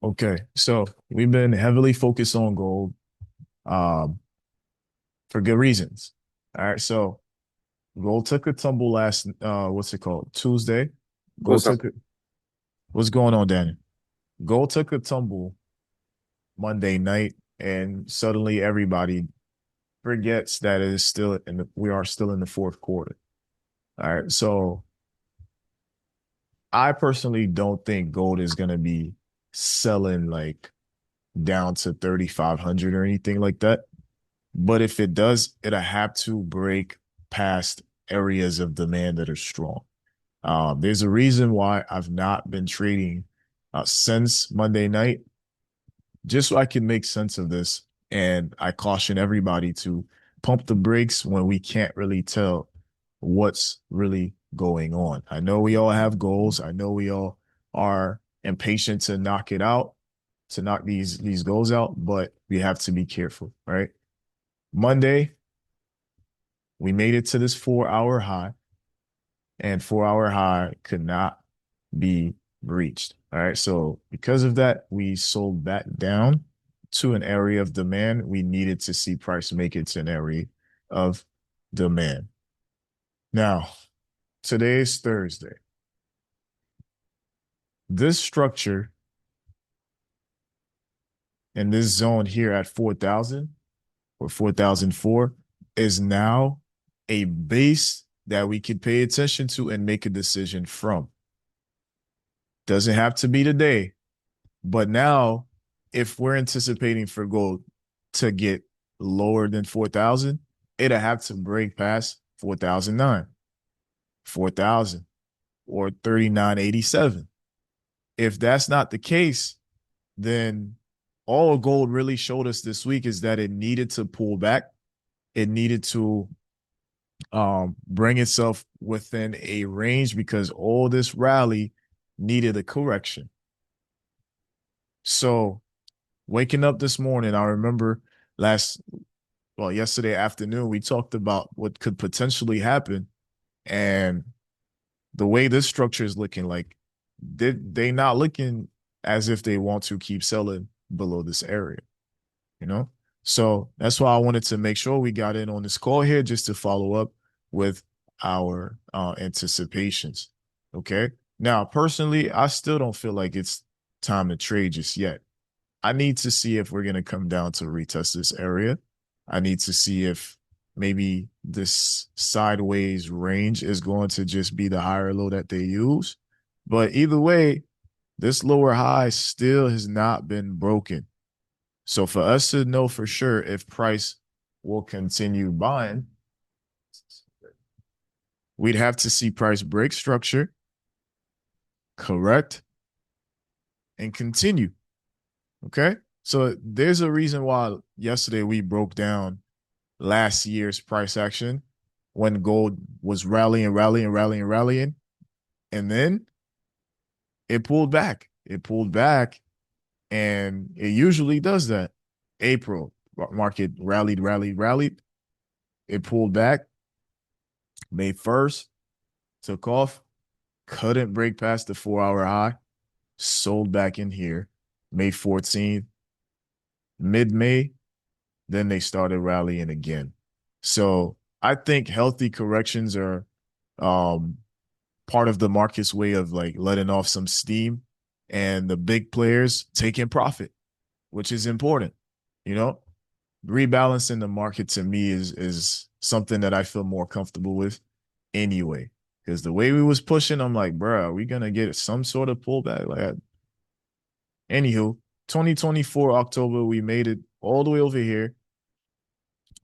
Okay, so we've been heavily focused on gold, um, for good reasons. All right, so gold took a tumble last, what's it called? Tuesday. Gold What's up? took a, what's going on, Danny? Gold took a tumble Monday night, and suddenly everybody forgets that it is still we are still in the fourth quarter. All right, so I personally don't think gold is gonna be selling like down to 3,500 or anything like that. But if it does, it'll have to break past areas of demand that are strong. There's a reason why I've not been trading since Monday night, just so I can make sense of this. And I caution everybody to pump the brakes when we can't really tell what's really going on. I know we all have goals. I know we all are impatient to knock it out, to knock these goals out, but we have to be careful, right? Monday, we made it to this 4 hour high, and 4 hour high could not be breached. All right. So because of that, we sold back down to an area of demand. We needed to see price make it to an area of demand. Now, today is Thursday. This structure in this zone here at 4,000 or 4,004 is now a base that we could pay attention to and make a decision from. Doesn't have to be today, but now if we're anticipating for gold to get lower than 4,000, it'll have to break past 4,009, 4,000, or 3,987. If that's not the case, then all gold really showed us this week is that it needed to pull back. It needed to bring itself within a range because all this rally needed a correction. So waking up this morning, I remember yesterday afternoon, we talked about what could potentially happen. And the way this structure is looking like, they not looking as if they want to keep selling below this area, you know? So that's why I wanted to make sure we got in on this call here just to follow up with our anticipations. Okay. Now, personally, I still don't feel like it's time to trade just yet. I need to see if we're going to come down to retest this area. I need to see if maybe this sideways range is going to just be the higher low that they use. But either way, this lower high still has not been broken. So for us to know for sure if price will continue buying, we'd have to see price break structure, correct, and continue. Okay. So there's a reason why yesterday we broke down last year's price action when gold was rallying, rallying, rallying, rallying. And then it pulled back. It pulled back, and it usually does that. April, market rallied, rallied, rallied. It pulled back. May 1st, took off, couldn't break past the 4 hour high, sold back in here. May 14th, mid May, then they started rallying again. So I think healthy corrections are um, part of the market's way of like letting off some steam and the big players taking profit, which is important. You know, rebalancing the market to me is something that I feel more comfortable with anyway. Because the way we was pushing, I'm like, bro, are we gonna get some sort of pullback? Like, anywho, 2024 October, we made it all the way over here.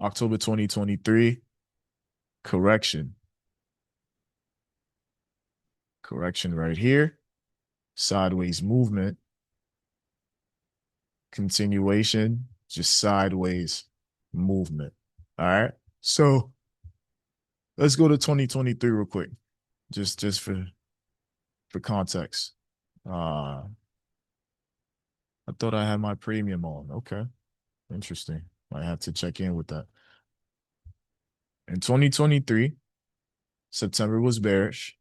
October 2023, correction, correction right here, sideways movement, continuation, just sideways movement. All right. So let's go to 2023 real quick, just for context. Uh, I thought I had my premium on. Okay, interesting. Might have to check in with that. In 2023, September was bearish.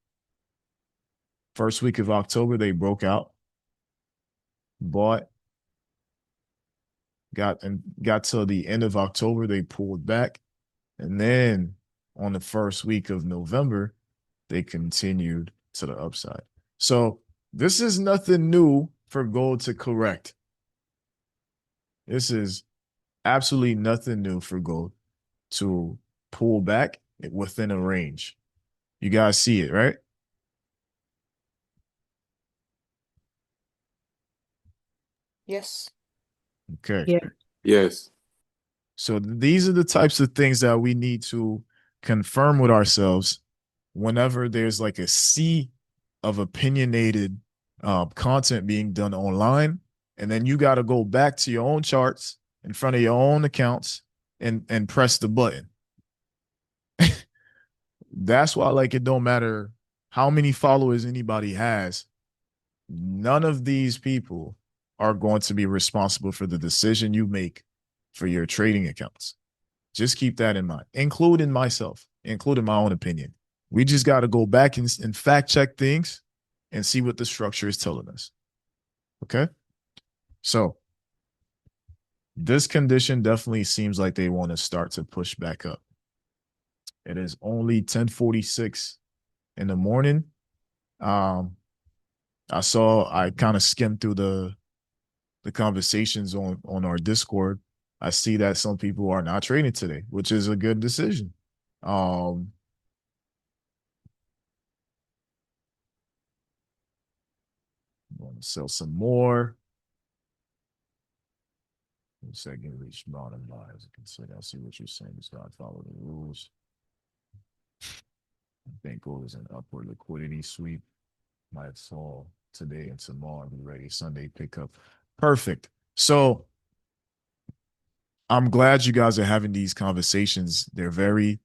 First week of October, they broke out. bought, got to the end of October, they pulled back, and then on the first week of November, they continued to the upside. So this is nothing new for gold to correct. This is absolutely nothing new for gold to pull back within a range. You guys see it, right? Yes. Okay. Yeah. Yes. So these are the types of things that we need to confirm with ourselves whenever there's like a sea of opinionated content being done online. And then you got to go back to your own charts in front of your own accounts and press the button. That's why, like, it don't matter how many followers anybody has. None of these people are going to be responsible for the decision you make for your trading accounts. Just keep that in mind, including myself, including my own opinion. We just got to go back and fact check things and see what the structure is telling us. Okay. So this condition definitely seems like they want to start to push back up. It is only 10:46 in the morning. I kind of skimmed through the conversations on our Discord. I see that some people are not trading today, which is a good decision. Um, Want to sell some more. 1 second, reach bottom line. As you can see, I see what you're saying. Just gotta follow the rules. I think gold is an upward liquidity sweep. Might fall today and tomorrow. Be ready Sunday pickup. Perfect. So I'm glad you guys are having these conversations. They're very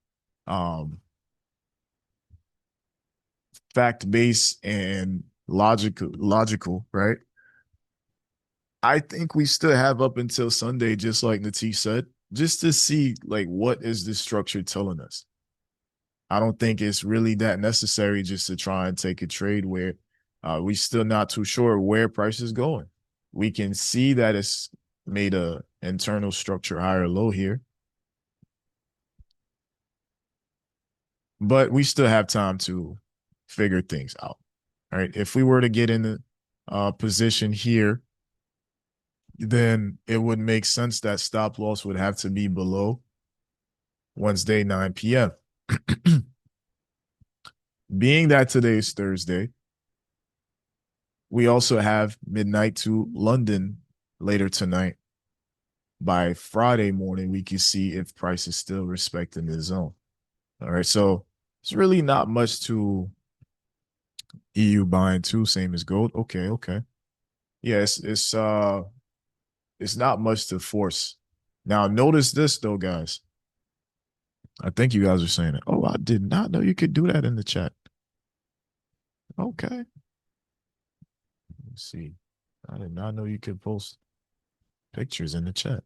fact-based and logical, right? I think we still have up until Sunday, just like Natish said, just to see like what is this structure telling us. I don't think it's really that necessary just to try and take a trade where we still not too sure where price is going. We can see that it's made a internal structure higher low here, but we still have time to figure things out. All right. If we were to get in the position here, then it would make sense that stop loss would have to be below Wednesday, 9 p.m. Being that today is Thursday, we also have midnight to London later tonight. By Friday morning, we can see if price is still respecting the zone. All right. So it's really not much to EU buying too, same as gold. Okay, okay. Yeah, it's not much to force. Now notice this though, guys. I think you guys are saying it. Oh, I did not know you could do that in the chat. Okay. Let's see. I did not know you could post pictures in the chat.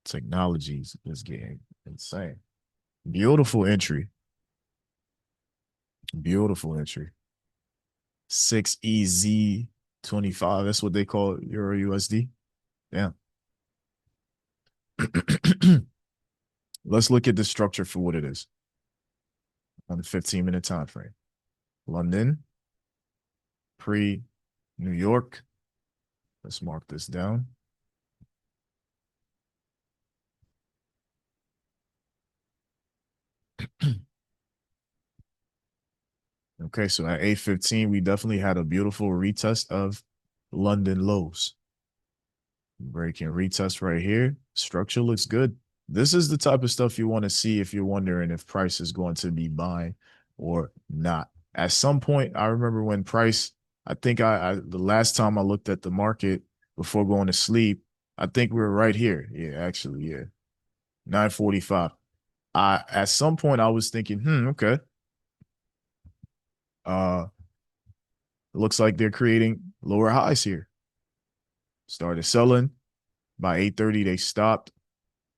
Technology is getting insane. Beautiful entry. Beautiful entry. 6EZ25. That's what they call Euro USD. Yeah. Let's look at the structure for what it is on the 15-minute time frame. London, pre New York. Let's mark this down. Okay, so at 8:15, we definitely had a beautiful retest of London lows. Breaking retest right here. Structure looks good. This is the type of stuff you want to see if you're wondering if price is going to be buying or not. At some point, I remember when price, I think the last time I looked at the market before going to sleep, I think we were right here. Yeah, actually, yeah. 9:45. At some point I was thinking, okay. It looks like they're creating lower highs here. Started selling. By 8:30, they stopped.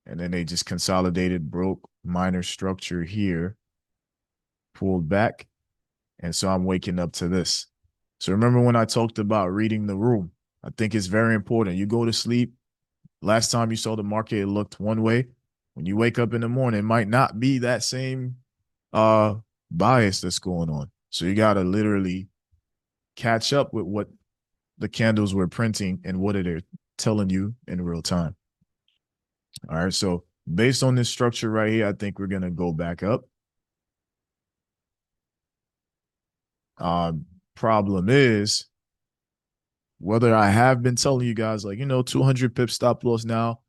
And then they just consolidated, broke minor structure here, pulled back. And so I'm waking up to this. So remember when I talked about reading the room? I think it's very important. You go to sleep. Last time you saw the market, it looked one way. When you wake up in the morning, it might not be that same uh bias that's going on. So you gotta literally catch up with what the candles were printing and what it are telling you in real time. All right. So based on this structure right here, I think we're gonna go back up. Um, Problem is whether I have been telling you guys, like, 200 pip stop loss now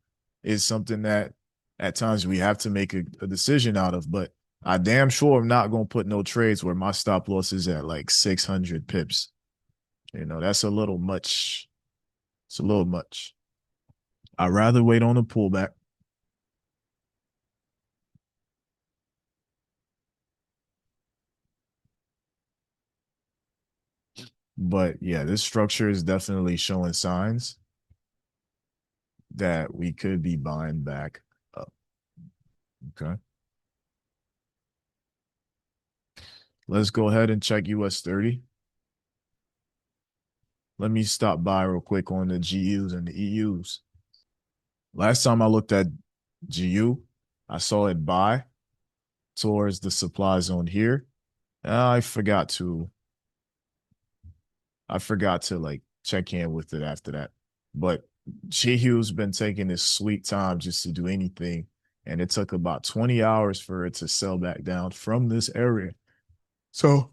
is something that at times we have to make a decision out of. But I damn sure I'm not going to put no trades where my stop loss is at like 600 pips. That's a little much. It's a little much. I'd rather wait on a pullback. But yeah, this structure is definitely showing signs that we could be buying back up. Okay. Let's go ahead and check US30. Let me stop by real quick on the GUs and the EUs. Last time I looked at GU, I saw it buy towards the supply zone here. I forgot to like check in with it after that. But GU's been taking this sweet time just to do anything. And it took about 20 hours for it to sell back down from this area. So,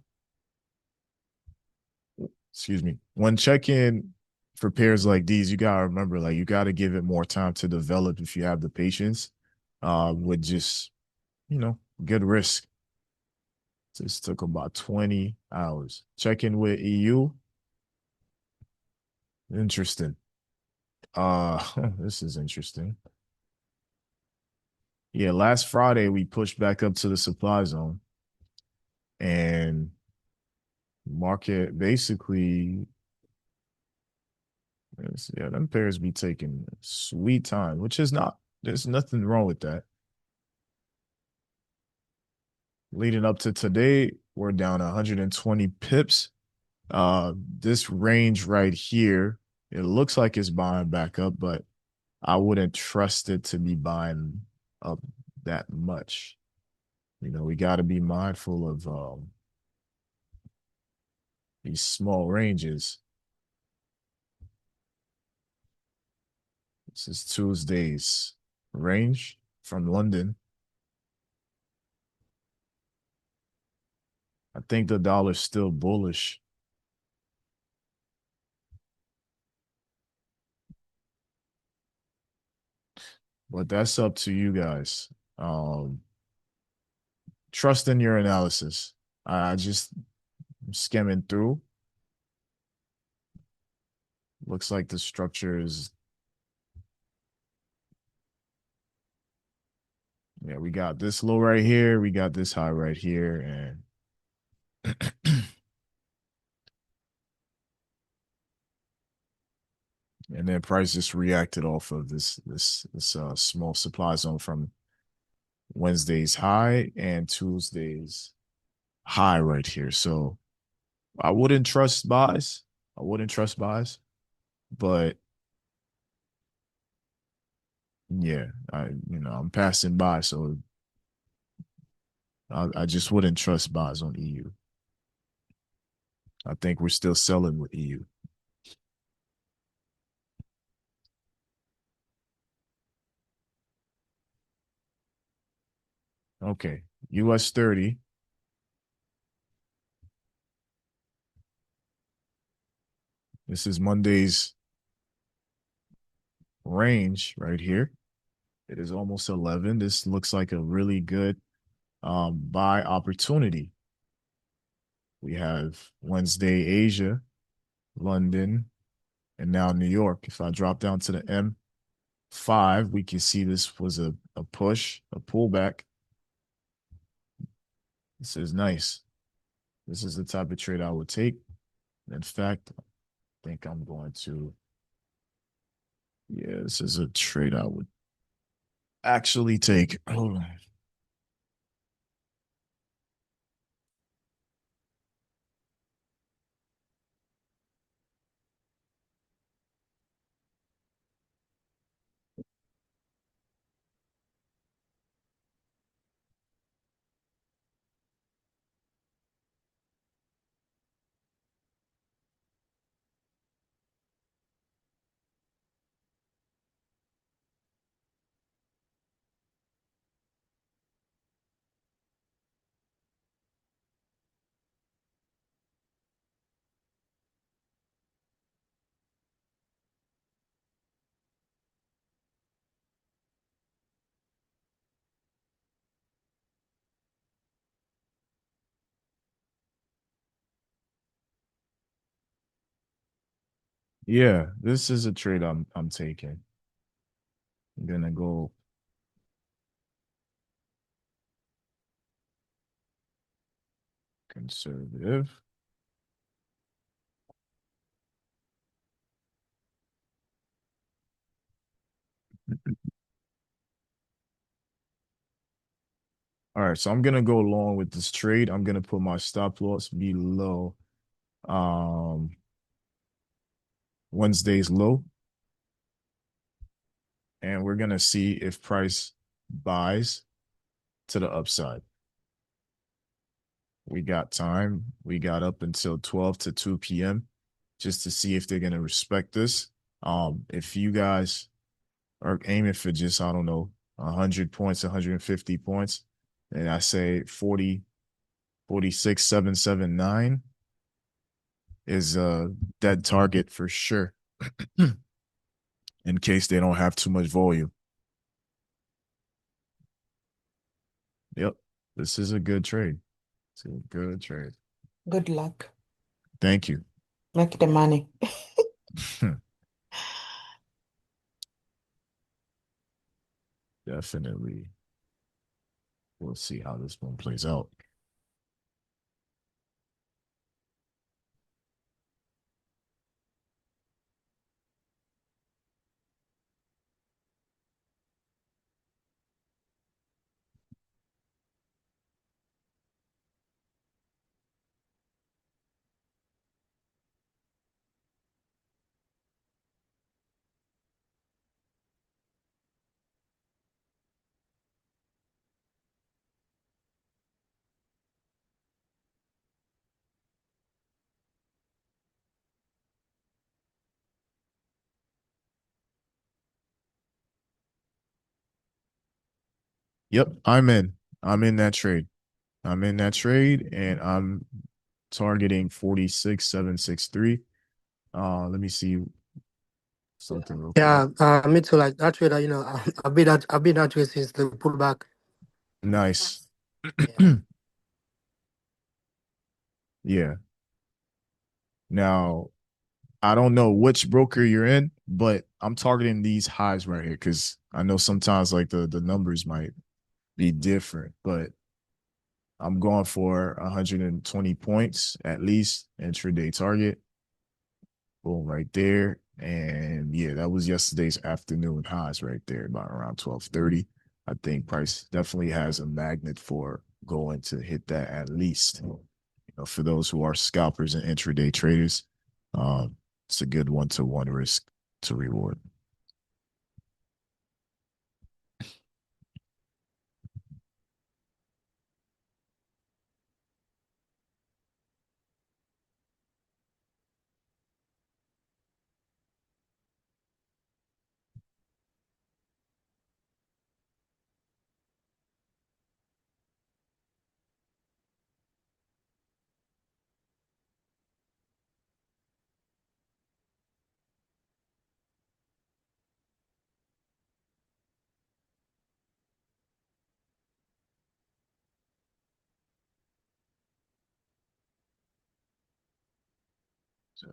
excuse me, when check-in for pairs like these, you gotta remember, like, you gotta give it more time to develop if you have the patience. With just, good risk. This took about 20 hours. Check in with EU. Interesting. This is interesting. Yeah, last Friday we pushed back up to the supply zone and market basically, yeah, them pairs be taking sweet time, which is not, there's nothing wrong with that. Leading up to today, we're down 120 pips. This range right here, it looks like it's buying back up, but I wouldn't trust it to be buying up that much. We got to be mindful of these small ranges. This is Tuesday's range from London. I think the dollar's still bullish, but that's up to you guys. Um, Trust in your analysis. I just skimming through. Looks like the structure is, yeah, we got this low right here, we got this high right here, and and then price just reacted off of this small supply zone from Wednesday's high and Tuesday's high right here. So I wouldn't trust buys. I wouldn't trust buys, but yeah, I'm passing by, so I just wouldn't trust buys on EU. I think we're still selling with EU. Okay, US30. This is Monday's range right here. It is almost 11. This looks like a really good buy opportunity. We have Wednesday Asia, London, and now New York. If I drop down to the M5, we can see this was a push, a pullback. This is nice. This is the type of trade I would take. In fact, I think I'm going to, yeah, this is a trade I would actually take. Hold on. Yeah, this is a trade I'm taking. I'm gonna go conservative. All right, so I'm gonna go along with this trade. I'm gonna put my stop loss below um Wednesday's low, and we're gonna see if price buys to the upside. We got time. We got up until 12 to 2 p.m. just to see if they're gonna respect this. If you guys are aiming for just, I don't know, 100 points, 150 points, and I say 40, 46,779 is a dead target for sure in case they don't have too much volume. Yep. This is a good trade. It's a good trade. Good luck. Thank you. Make the money. Definitely. We'll see how this one plays out. Yep, I'm in. I'm in that trade. I'm in that trade and I'm targeting 46,763. Let me see something real quick. Yeah, me too. Like that trade, I've been that way since the pullback. Nice. Yeah, Yeah. Now, I don't know which broker you're in, but I'm targeting these highs right here because I know sometimes like the numbers might be different, but I'm going for 120 points at least intraday target. Boom, right there. And yeah, that was yesterday's afternoon highs right there, about around 12:30. I think price definitely has a magnet for going to hit that at least. For those who are scalpers and intraday traders, it's a good one-to-one risk to reward. So,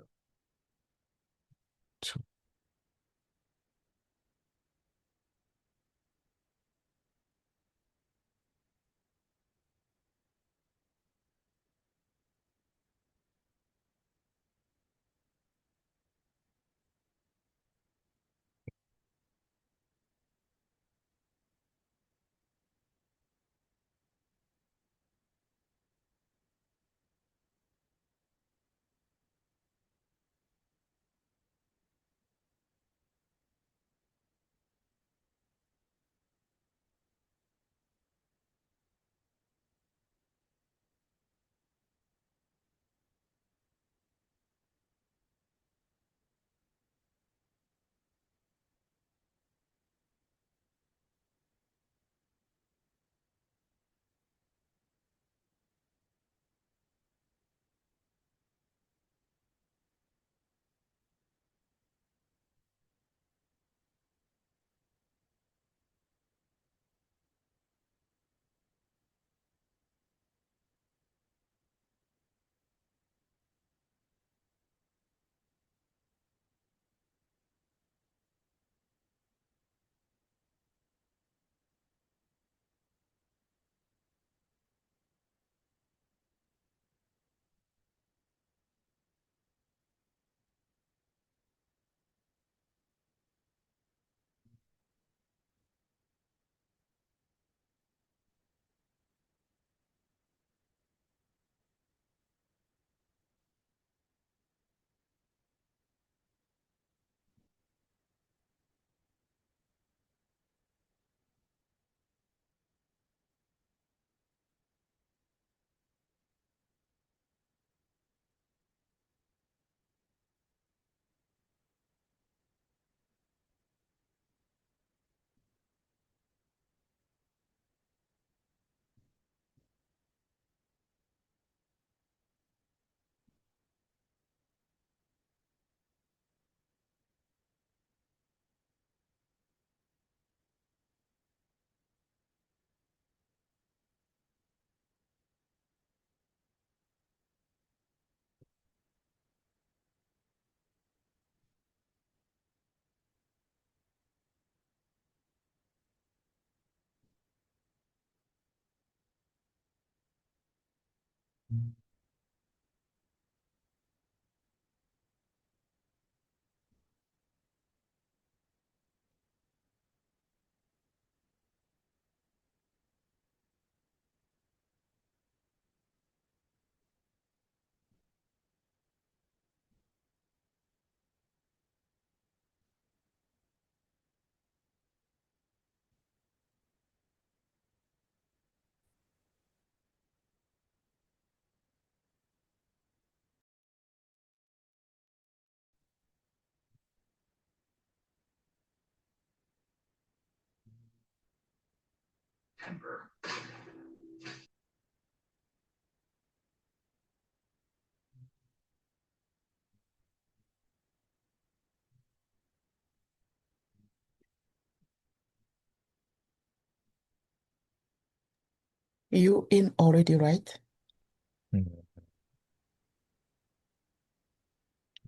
You in already, right?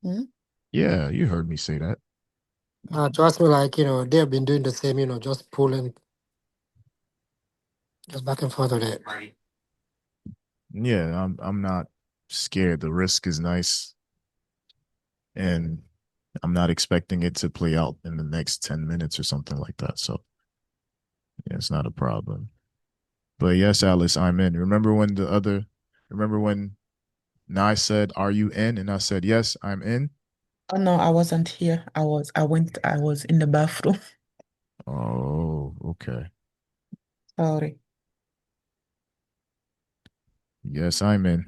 Hmm? Yeah, you heard me say that. Trust me, like, they have been doing the same, just pulling, just back and forth with it. Yeah, I'm not scared. The risk is nice, and I'm not expecting it to play out in the next 10 minutes or something like that. So yeah, it's not a problem. But yes, Alice, I'm in. Remember when Nye said, "Are you in?" And I said, "Yes, I'm in." Oh no, I wasn't here. I was in the bathroom. Oh, okay. Sorry. Yes, I'm in.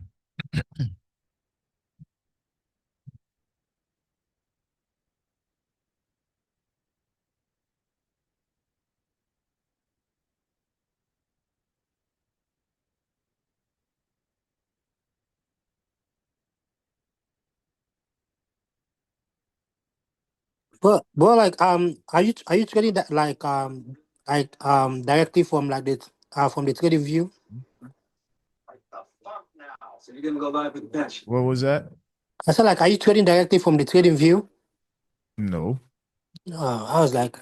But like, are you trading that directly from like the trading view? What was that? I said, like, are you trading directly from the trading view? No. I was like,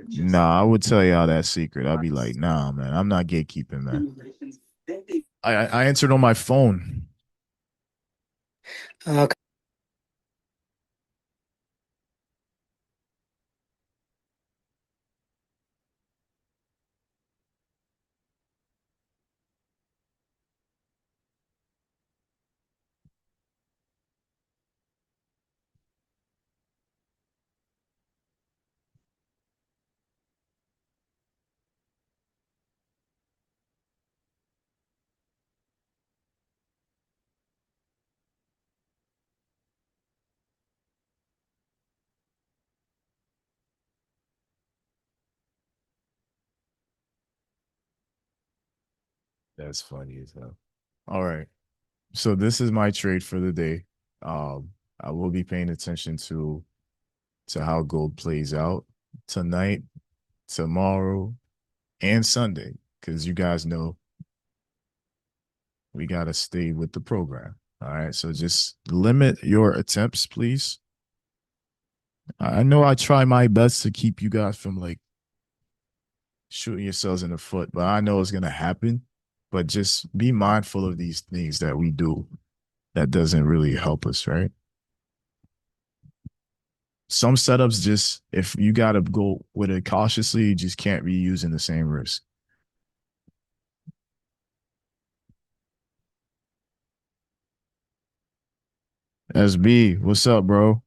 Nah, I would tell y'all that secret. I'd be like, nah, man, I'm not gatekeeping, man. I answered on my phone. okay. That's funny as hell. All right. So this is my trade for the day. I will be paying attention to how gold plays out tonight, tomorrow, and Sunday, because you guys know we gotta stay with the program. All right. So just limit your attempts, please. I know I try my best to keep you guys from like shooting yourselves in the foot, but I know it's gonna happen. But just be mindful of these things that we do that doesn't really help us, right? Some setups just if you gotta go with it cautiously, you just can't be using the same risk. SB, what's up, bro?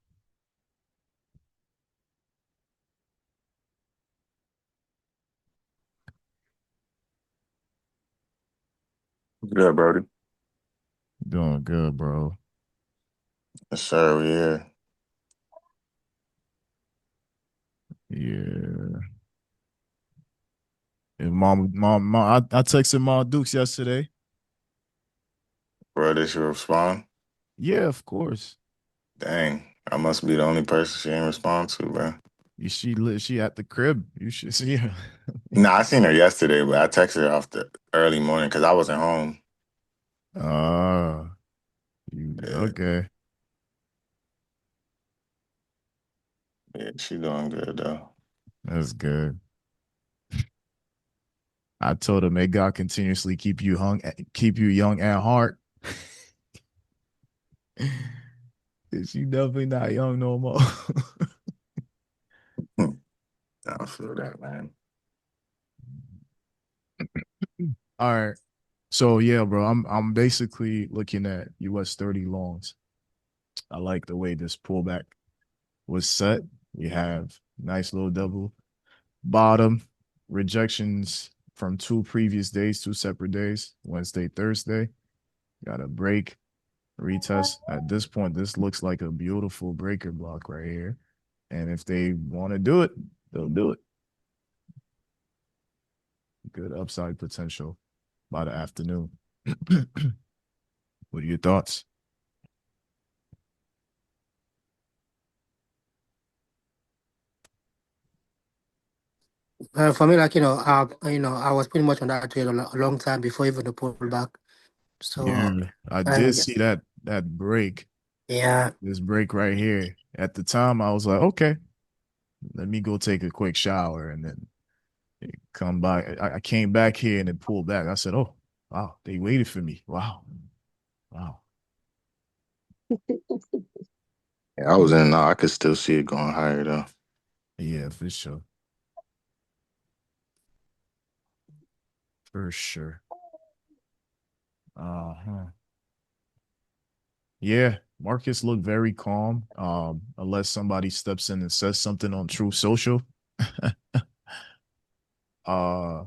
Good, Brody. Doing good, bro. Yes, sir. We here. Yeah. And I texted Mom Dukes yesterday. Bro, did she respond? Yeah, of course. Dang. I must be the only person she ain't respond to, bro. She at the crib. You should see her. Nah, I seen her yesterday, but I texted her off the early morning because I wasn't home. Ah, Yeah, okay. yeah, she doing good though. That's good. I told her, may God continuously keep you young at heart. She definitely not young no more. I feel that, man. All right. So yeah, bro, I'm basically looking at US 30 longs. I like the way this pullback was set. We have nice little double bottom rejections from two previous days, two separate days, Wednesday, Thursday. Got a break, retest. At this point, this looks like a beautiful breaker block right here. And if they want to do it, they'll do it. Good upside potential by the afternoon. What are your thoughts? For me, like I was pretty much on that trade a long time before even the pullback. So, Yeah, I did uh, see that break, yeah, this break right here. At the time, I was like, okay, let me go take a quick shower and then come back. I came back here and it pulled back. I said, oh, wow, they waited for me. Wow. Wow. Yeah, I was in and out. I could still see it going higher though. Yeah, for sure. For sure. Uh-huh. Yeah, markets look very calm. Unless somebody steps in and says something on True Social. uh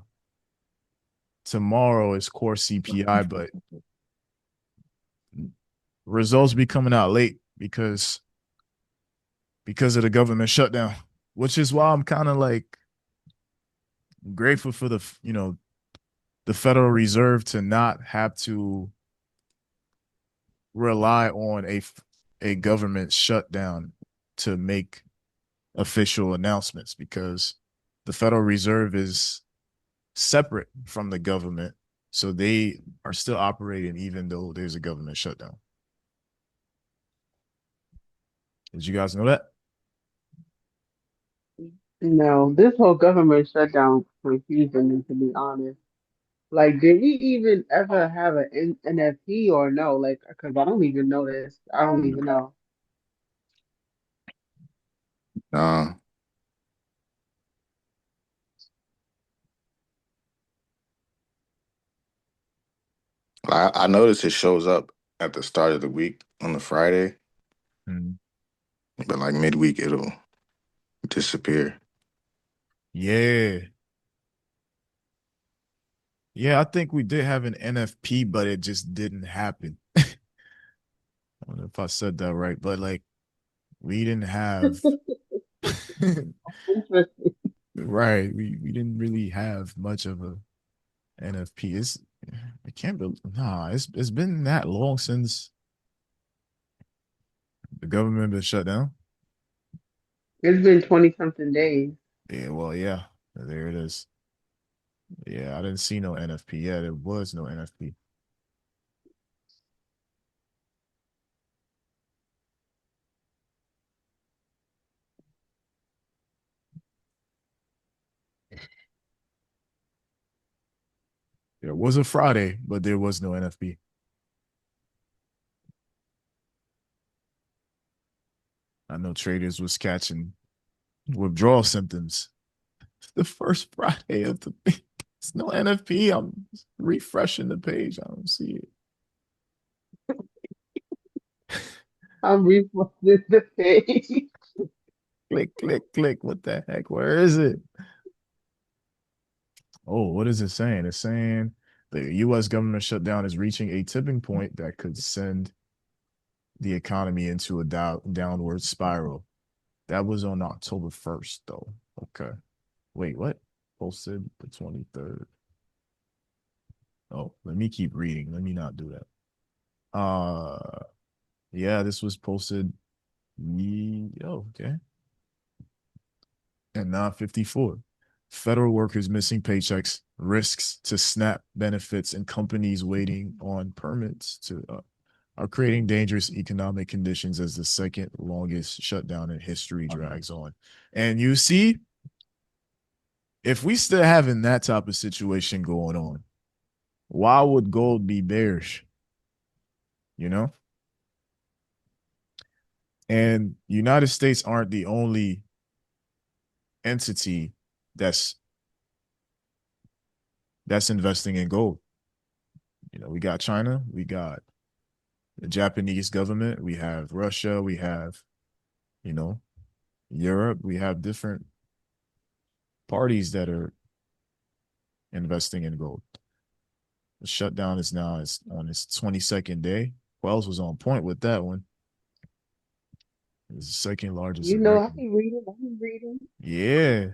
Tomorrow is core CPI, but results be coming out late because of the government shutdown, which is why I'm kind of like grateful for the Federal Reserve to not have to rely on a government shutdown to make official announcements, because the Federal Reserve is separate from the government, so they are still operating even though there's a government shutdown. Did you guys know that? No, this whole government shutdown confusing me, to be honest. Like, did we even ever have an NFP or no? Like, because I don't even know this. I don't even know. Uh, I noticed it shows up at the start of the week on the Friday, Mm. but like midweek it'll disappear. Yeah. Yeah, I think we did have an NFP, but it just didn't happen. I don't know if I said that right, but like we didn't have Interesting. right. We didn't really have much of a NFP. I can't believe it's been that long since the government been shut down. It's been 20 something days. Yeah, well, yeah. There it is. Yeah, I didn't see no NFP. Yeah, there was no NFP. There was a Friday, but there was no NFP. I know traders was catching withdrawal symptoms the first Friday of the it's no NFP. I'm refreshing the page. I don't see it. I'm refreshing the page. Click, click, click. What the heck? Where is it? Oh, what is it saying? It's saying the US government shutdown is reaching a tipping point that could send the economy into a downward spiral. That was on October 1st, though. Okay. Wait, what? Posted the 23rd. Oh, let me keep reading. Let me not do that. Yeah, this was posted. Oh, okay. At 9:54. Federal workers missing paychecks, risks to SNAP benefits, and companies waiting on permits to are creating dangerous economic conditions as the second longest shutdown in history drags on. And you see, if we still having that type of situation going on, why would gold be bearish? You know? And United States aren't the only entity that's investing in gold. We got China, we got the Japanese government, we have Russia, we have, you know, Europe, we have different parties that are investing in gold. The shutdown is now on its 22nd day. Wells was on point with that one. It's the second largest You know, I American. be reading. I be reading. Yeah,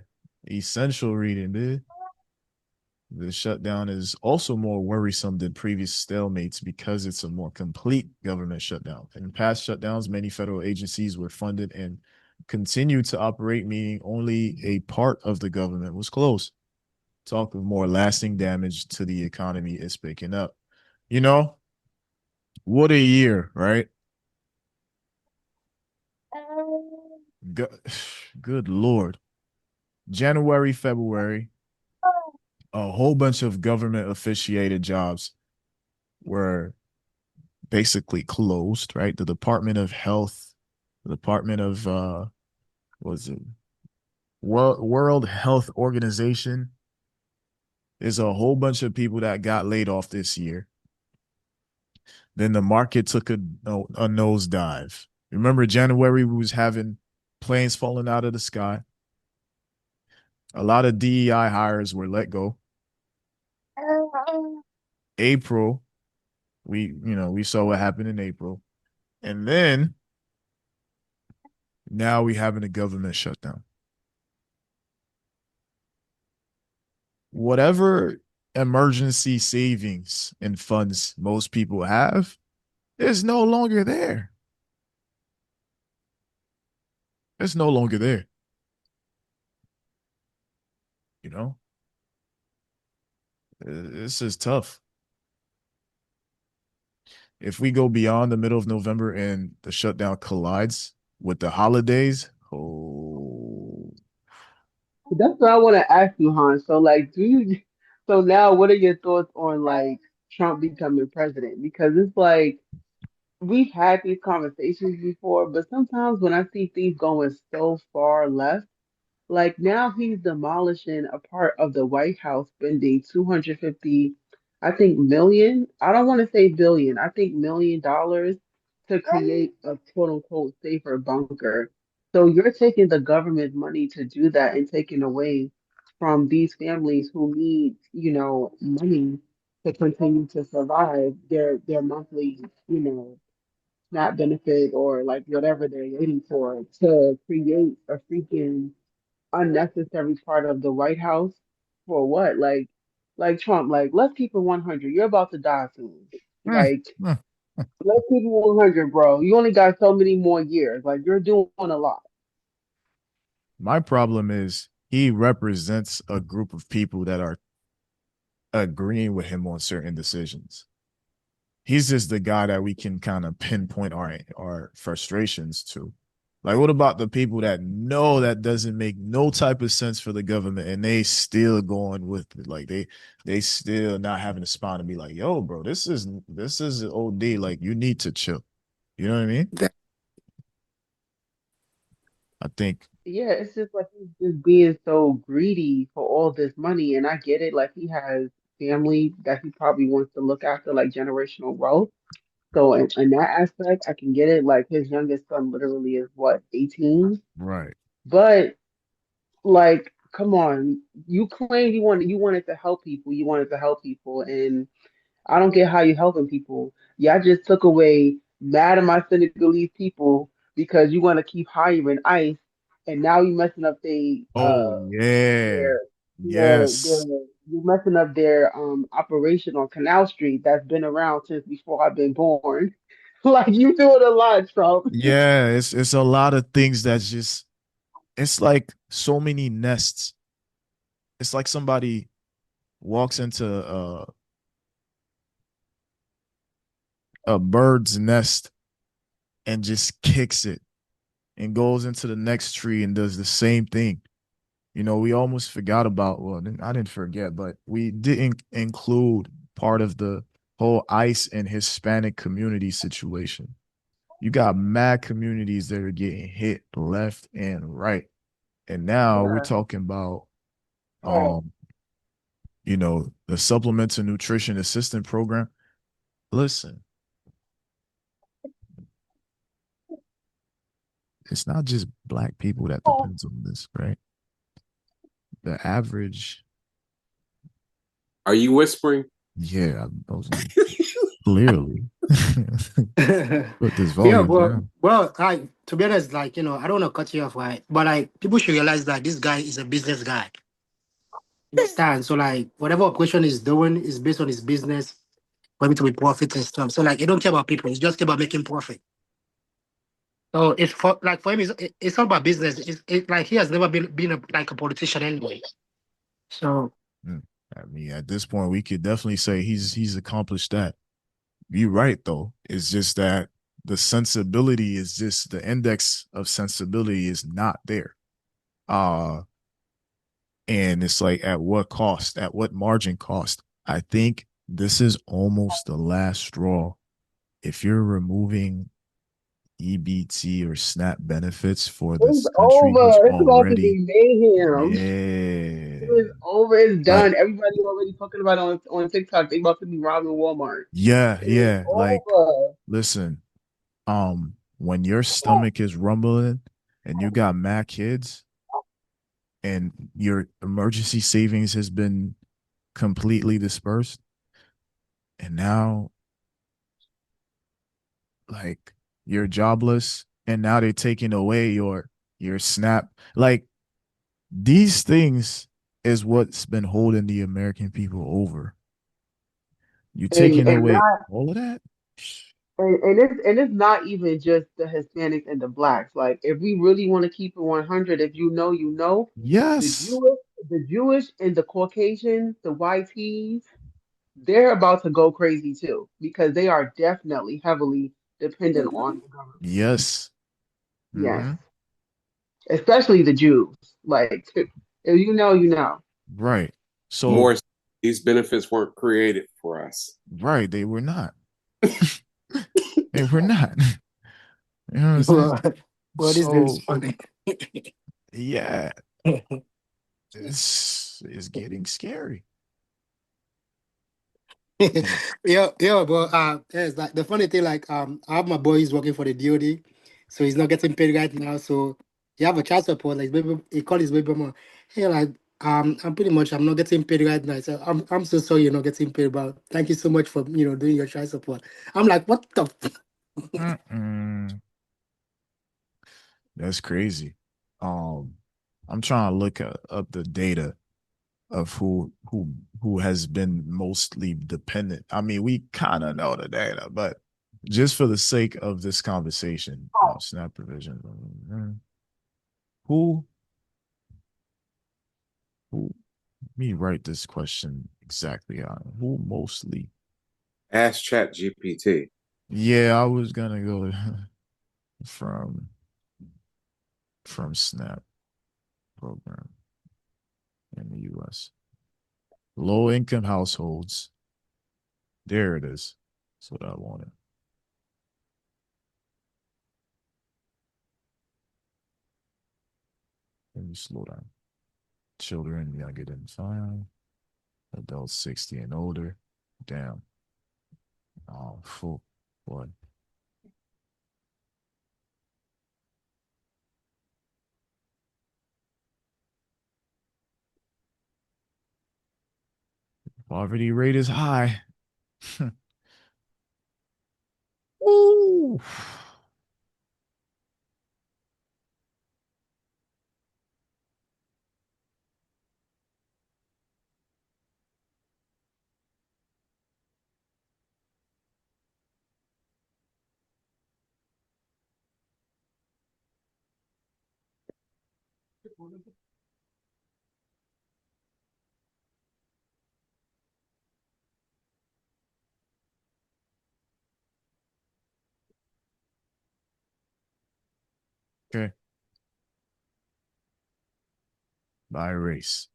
essential reading, dude. The shutdown is also more worrisome than previous stalemates because it's a more complete government shutdown. In past shutdowns, many federal agencies were funded and continued to operate, meaning only a part of the government was closed. Talk of more lasting damage to the economy is picking up. You know, what a year, right? Good Lord. January, February, a whole bunch of government officiated jobs were basically closed, right? The Department of Health, the Department of was it World Health Organization. There's a whole bunch of people that got laid off this year. Then the market took a nosedive. Remember January we was having planes falling out of the sky. A lot of DEI hires were let go. April, we saw what happened in April. And then now we having a government shutdown. Whatever emergency savings and funds most people have is no longer there. It's no longer there. You know, this is tough. If we go beyond the middle of November and the shutdown collides with the holidays, oh, That's what I want to ask you, Han. So, like, do you? So now, what are your thoughts on like Trump becoming president? Because it's like we've had these conversations before, but sometimes when I see things going so far left. Like now he's demolishing a part of the White House, spending 250, I think million. I don't want to say billion. I think $1 million to create a quote unquote safer bunker. So you're taking the government's money to do that and taking away from these families who need, money to continue to survive their monthly, SNAP benefit or like whatever they're waiting for to create a freaking unnecessary part of the White House for what? Like Trump, like let's keep it 100. You're about to die soon. mm, Like mm. let's keep it 100, bro. You only got so many more years. Like you're doing a lot. My problem is he represents a group of people that are agreeing with him on certain decisions. He's just the guy that we can kind of pinpoint our frustrations to. Like, what about the people that know that doesn't make no type of sense for the government and they still going with it? Like they still not having a spine to be like, yo, bro, this is OD. Like, you need to chill. You know what I mean? That, I think Yeah, it's just like he's just being so greedy for all this money. And I get it, like he has family that he probably wants to look after, like generational wealth. So in that aspect, I can get it. Like his youngest son literally is what, 18? right. But like, come on, you claim you wanted to help people, you wanted to help people, and I don't get how you helping people. Yeah, I just took away mad at my Senegalese people because you want to keep hiring ICE, and now you messing up Oh yeah. their Yes. you're messing up their operation on Canal Street that's been around since before I've been born. Like you doing a lot, Trump. Yeah, it's a lot of things that's just it's like so many nests. It's like somebody walks into a bird's nest and just kicks it and goes into the next tree and does the same thing. We almost forgot about, well, I didn't forget, but we didn't include part of the whole ICE and Hispanic community situation. You got mad communities that are getting hit left and right. And now we're talking about um, the supplemental nutrition assistant program. Listen, it's not just black people that depends on this, right? The average, Are you whispering? yeah, I was clearly put this Yeah, volume well, down. well, I to be honest, like I don't want to cut you off, right? But like people should realize that this guy is a business guy. Understand? So like whatever operation he's doing is based on his business for him to be profit and stuff. So like he don't care about people, it's just care about making profit. So it's for like for him, it's all about business. Like he has never been like a politician anyway. So Mm. I mean, at this point, we could definitely say he's accomplished that. You're right, though. It's just that the sensibility is just the index of sensibility is not there. Uh, and it's like at what cost, at what margin cost? I think this is almost the last straw. If you're removing EBT or SNAP benefits for It's this country who's over. It's about to already, be mayhem. yeah, It's over. It's like, done. Everybody already talking about it on TikTok. They about to be robbing Walmart. yeah, It's yeah, like, over. listen, when your stomach is rumbling and you got mad kids and your emergency savings has been completely dispersed, and now like you're jobless, and now they're taking away your SNAP. Like, these things is what's been holding the American people over. You And taking and away not all of that? and it's not even just the Hispanics and the blacks. Like if we really want to keep it 100, if you know, you know, the Yes. Jewish, the Jewish and the Caucasians, the YTs, they're about to go crazy too because they are definitely heavily dependent on the government. Yes. Yes, Mm-hmm. especially the Jews. Like if you know, you know. Right. So, More, these benefits weren't created for us. right, they were not. They were not. You know what I'm saying? well, well this dude is So, funny. yeah, it's getting scary. Yeah, but yeah, it's like the funny thing, like I have my boy he's working for the DOD, so he's not getting paid right now. So he have a child support, like baby, he called his baby mom. Hey, like I'm not getting paid right now. So I'm so sorry you're not getting paid, but thank you so much for doing your child support. I'm like, what the Mm-mm. That's crazy. Um, I'm trying to look up the data of who has been mostly dependent. I mean, we kind of know the data, but just for the sake of this conversation, SNAP provision. Who who? Let me write this question exactly on who mostly. Ask Chat GPT. Yeah, I was gonna go from from SNAP program in the U.S. Low income households. There it is. That's what I wanted. Let me slow down. Children younger than 5, adults 60 and older. Damn. Oh, full. What? Poverty rate is high. Ooh. Okay. By race.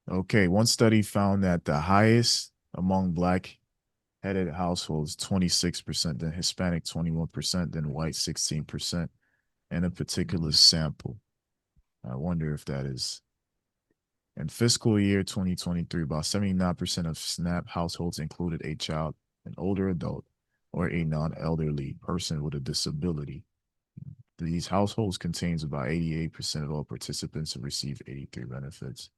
Okay. One study found that the highest among black headed households 26%, then Hispanic 21%, then white 16%, and a particular sample. I wonder if that is in fiscal year 2023, about 79% of SNAP households included a child, an older adult, or a non-elderly person with a disability. These households contains about 88% of all participants who receive 83 benefits.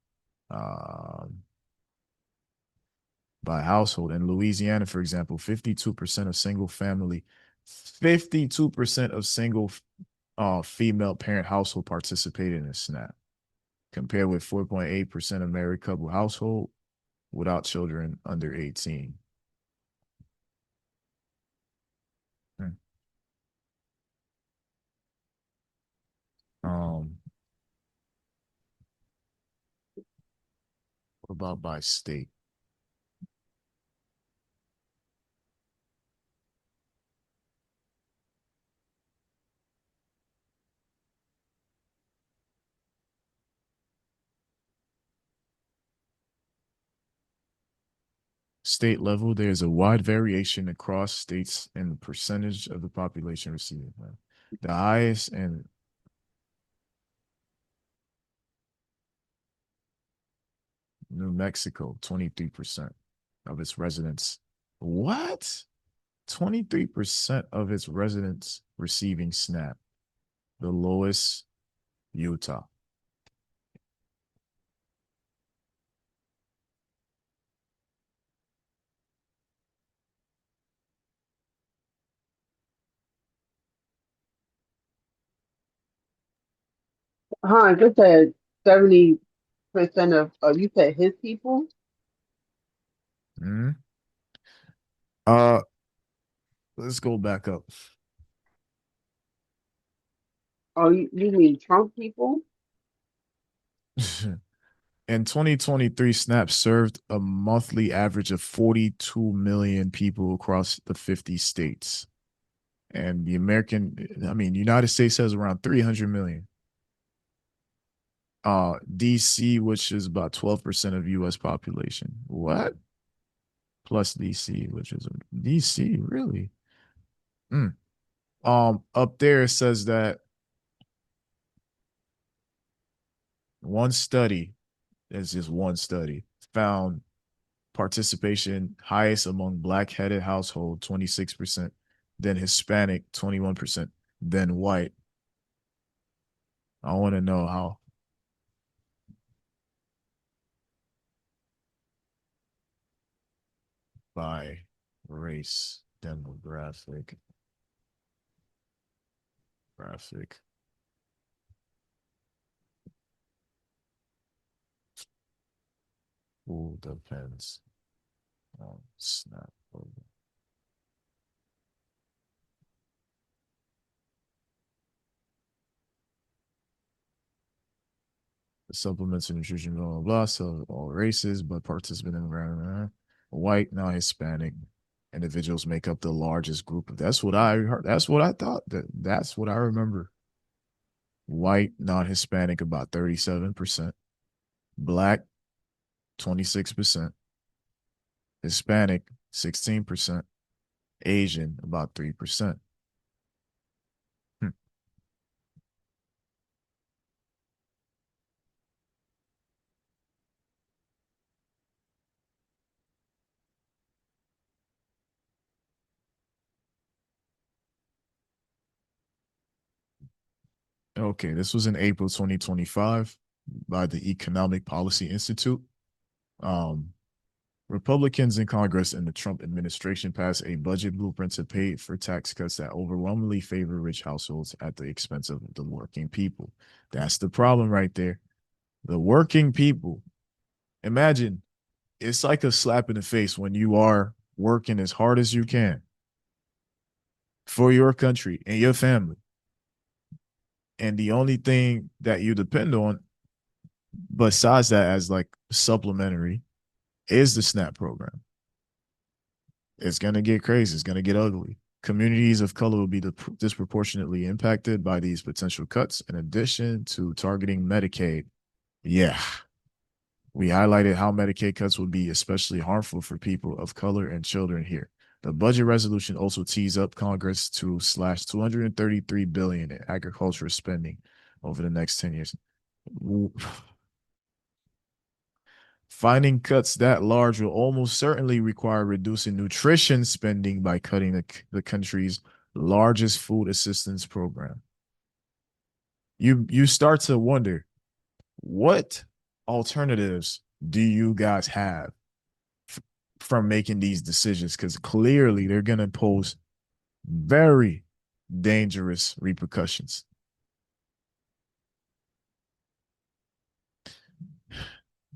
By household in Louisiana, for example, 52% of single family, 52% of single female parent household participated in SNAP, compared with 4.8% of married couple household without children under 18. Hmm. What about by state? State level, there's a wide variation across states in the percentage of the population receiving. The highest in New Mexico, 23% of its residents. What? 23% of its residents receiving SNAP. The lowest, Utah. Huh, just said 70% of, oh, you said his people? Mm-hmm. Uh, let's go back up. Oh, you mean Trump people? In 2023, SNAP served a monthly average of 42 million people across the 50 states. And the United States has around 300 million. DC, which is about 12% of US population. What? Plus DC, which is DC, really? Mm. Up there it says that one study, it's just one study, found participation highest among black-headed household, 26%, then Hispanic, 21%, then white. I want to know how. By race, demographic, graphic. Who depends on SNAP program? The supplements and nutrition, blah, blah, blah. So all races, but participant in the white, non-Hispanic individuals make up the largest group of. That's what I heard. That's what I thought. That's what I remember. White, non-Hispanic, about 37%. Black, 26%. Hispanic, 16%. Asian, about 3%. Hmm. Okay, this was in April 2025 by the Economic Policy Institute. Um, Republicans in Congress and the Trump administration passed a budget blueprint to pay for tax cuts that overwhelmingly favor rich households at the expense of the working people. That's the problem right there. The working people. Imagine it's like a slap in the face when you are working as hard as you can for your country and your family. And the only thing that you depend on besides that as like supplementary is the SNAP program. It's going to get crazy. It's going to get ugly. Communities of color will be disproportionately impacted by these potential cuts, in addition to targeting Medicaid. Yeah. We highlighted how Medicaid cuts would be especially harmful for people of color and children here. The budget resolution also tees up Congress to slash $233 billion in agricultural spending over the next 10 years. Finding cuts that large will almost certainly require reducing nutrition spending by cutting the country's largest food assistance program. You start to wonder, what alternatives do you guys have from making these decisions? Because clearly they're going to pose very dangerous repercussions.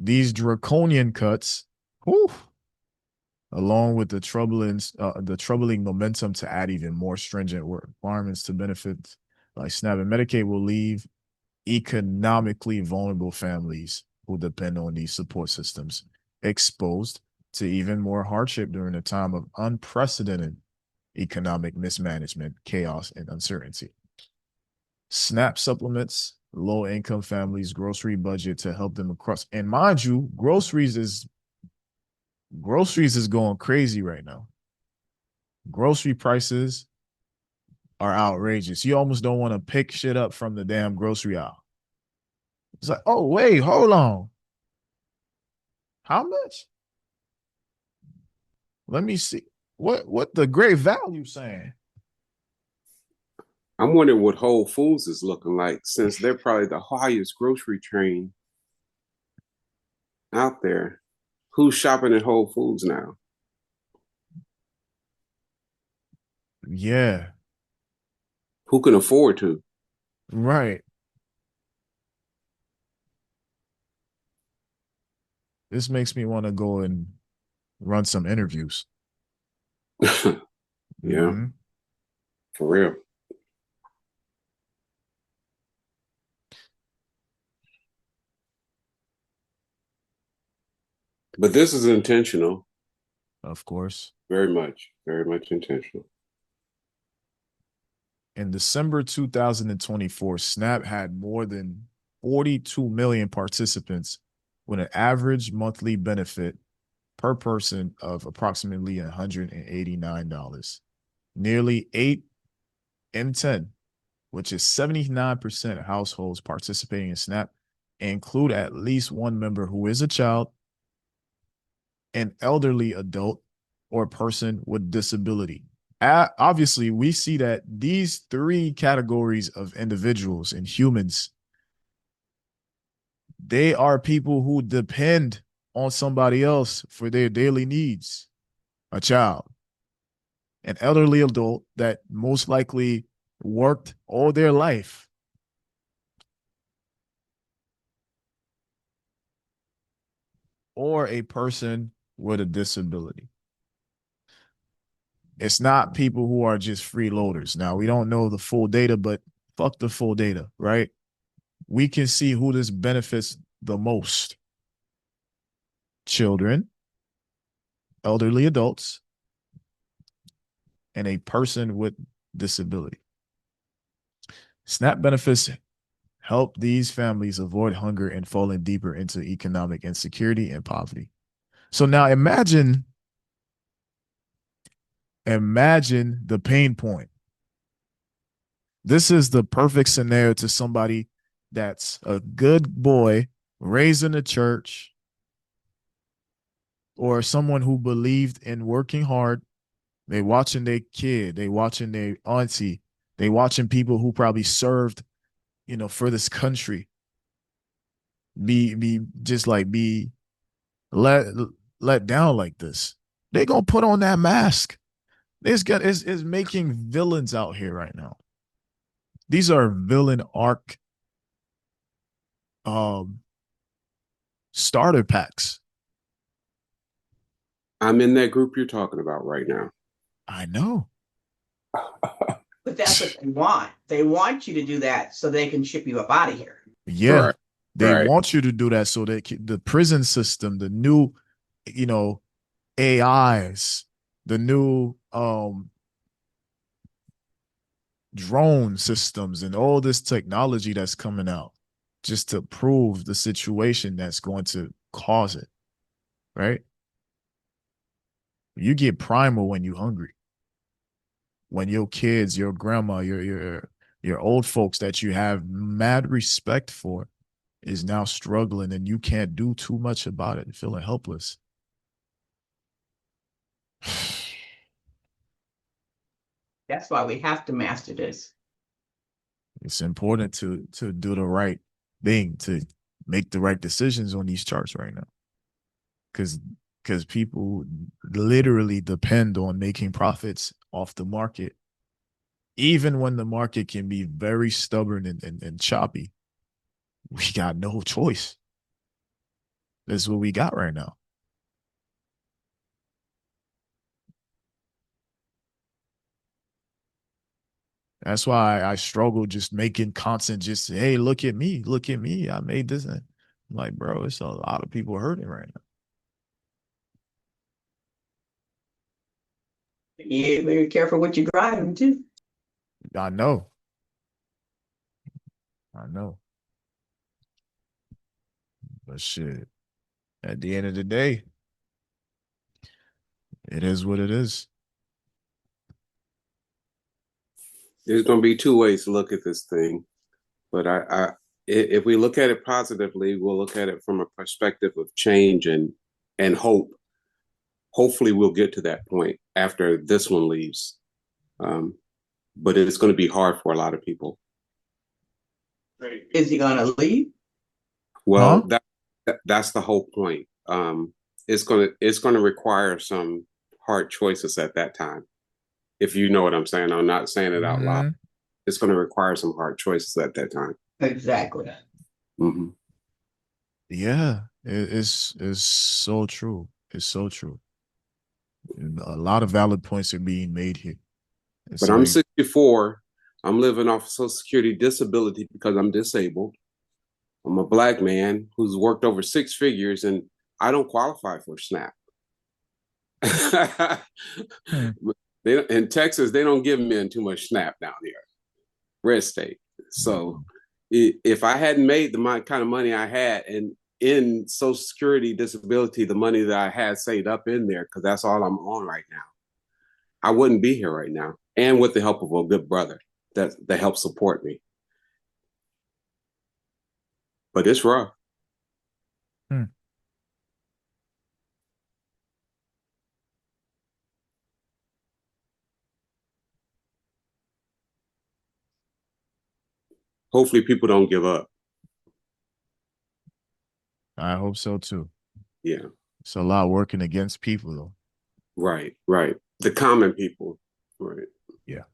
These draconian cuts, whew, along with the troubling momentum to add even more stringent requirements to benefits like SNAP and Medicaid, will leave economically vulnerable families who depend on these support systems exposed to even more hardship during a time of unprecedented economic mismanagement, chaos, and uncertainty. SNAP supplements low-income families' grocery budget to help them across. And mind you, groceries is going crazy right now. Grocery prices are outrageous. You almost don't want to pick shit up from the damn grocery aisle. It's like, oh, wait, hold on. How much? Let me see. What the great value saying? I'm wondering what Whole Foods is looking like, since they're probably the highest grocery chain out there. Who's shopping at Whole Foods now? Yeah. Who can afford to? Right. This makes me want to go and run some interviews. Yeah, for real. But this is intentional. Of course. Very much intentional. In December 2024, SNAP had more than 42 million participants with an average monthly benefit per person of approximately $189. Nearly 8 in 10, which is 79% of households participating in SNAP, include at least one member who is a child, an elderly adult, or a person with disability. Obviously, we see that these three categories of individuals and humans, they are people who depend on somebody else for their daily needs. A child, an elderly adult that most likely worked all their life, or a person with a disability. It's not people who are just freeloaders. Now, we don't know the full data, but fuck the full data, right? We can see who this benefits the most. Children, elderly adults, and a person with disability. SNAP benefits help these families avoid hunger and falling deeper into economic insecurity and poverty. So now imagine the pain point. This is the perfect scenario to somebody that's a good boy raised in the church, or someone who believed in working hard. They watching their kid, they watching their auntie, they watching people who probably served, for this country be let down like this. They gonna put on that mask. Is making villains out here right now. These are villain arc starter packs. I'm in that group you're talking about right now. I know. But that's what they want. They want you to do that so they can ship you up out of here. Yeah. Right. They Right. want you to do that so that the prison system, the new, AIs, the new drone systems, and all this technology that's coming out just to prove the situation that's going to cause it, right? You get primal when you're hungry. When your kids, your grandma, your old folks that you have mad respect for is now struggling and you can't do too much about it, feeling helpless. That's why we have to master this. It's important to do the right thing, to make the right decisions on these charts right now. Because people literally depend on making profits off the market, even when the market can be very stubborn and choppy. We got no choice. That's what we got right now. That's why I struggle just making constant, just, hey, look at me, I made this. I'm like, bro, it's a lot of people hurting right now. Yeah, very careful what you're driving too. I know. I know. But shit, at the end of the day, it is what it is. There's going to be two ways to look at this thing, but if we look at it positively, we'll look at it from a perspective of change and hope. Hopefully, we'll get to that point after this one leaves, but it's going to be hard for a lot of people. Is he gonna leave? Well, that's the whole point. It's gonna require some hard choices at that time. If you know what I'm saying, I'm not saying it out loud. It's going to require some hard choices at that time. Exactly. Mm-hmm. Yeah, it's so true. It's so true. A lot of valid points are being made here. It's But I'm 64. I'm living off Social Security disability because I'm disabled. I'm a black man who's worked over 6 figures, and I don't qualify for SNAP. In Texas, they don't give men too much SNAP down here. Red state. So if I hadn't made the kind of money I had, and in Social Security disability, the money that I had saved up in there, because that's all I'm on right now, I wouldn't be here right now. And with the help of a good brother that helps support me. But it's rough. Hopefully people don't give up. I hope so too. Yeah. It's a lot working against people though. Right. The common people. Right. Yeah.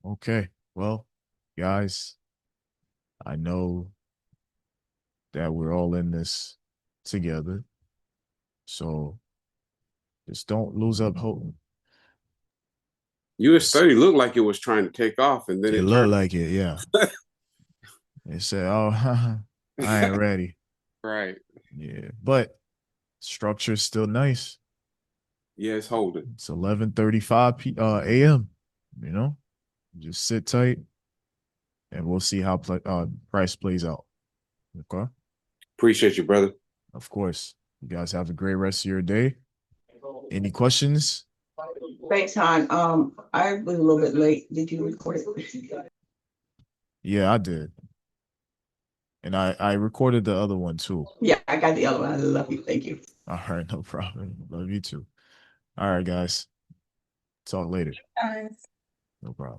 Okay. Well, guys, I know that we're all in this together. So just don't lose up hope. US30 looked like it was trying to take off, and then it looked like it, yeah. It said, oh, I ain't ready. Right. Yeah. But structure's still nice. Yeah, it's holding. It's 11:35 a.m. You know, just sit tight, and we'll see how price plays out. Okay. Appreciate you, brother. Of course. You guys have a great rest of your day. Any questions? Thanks, Han. I was a little bit late. Did you record it? Yeah, I did. And I recorded the other one too. Yeah, I got the other one. I love you. Thank you. All right, no problem. Love you too. All right, guys. Talk later. No problem.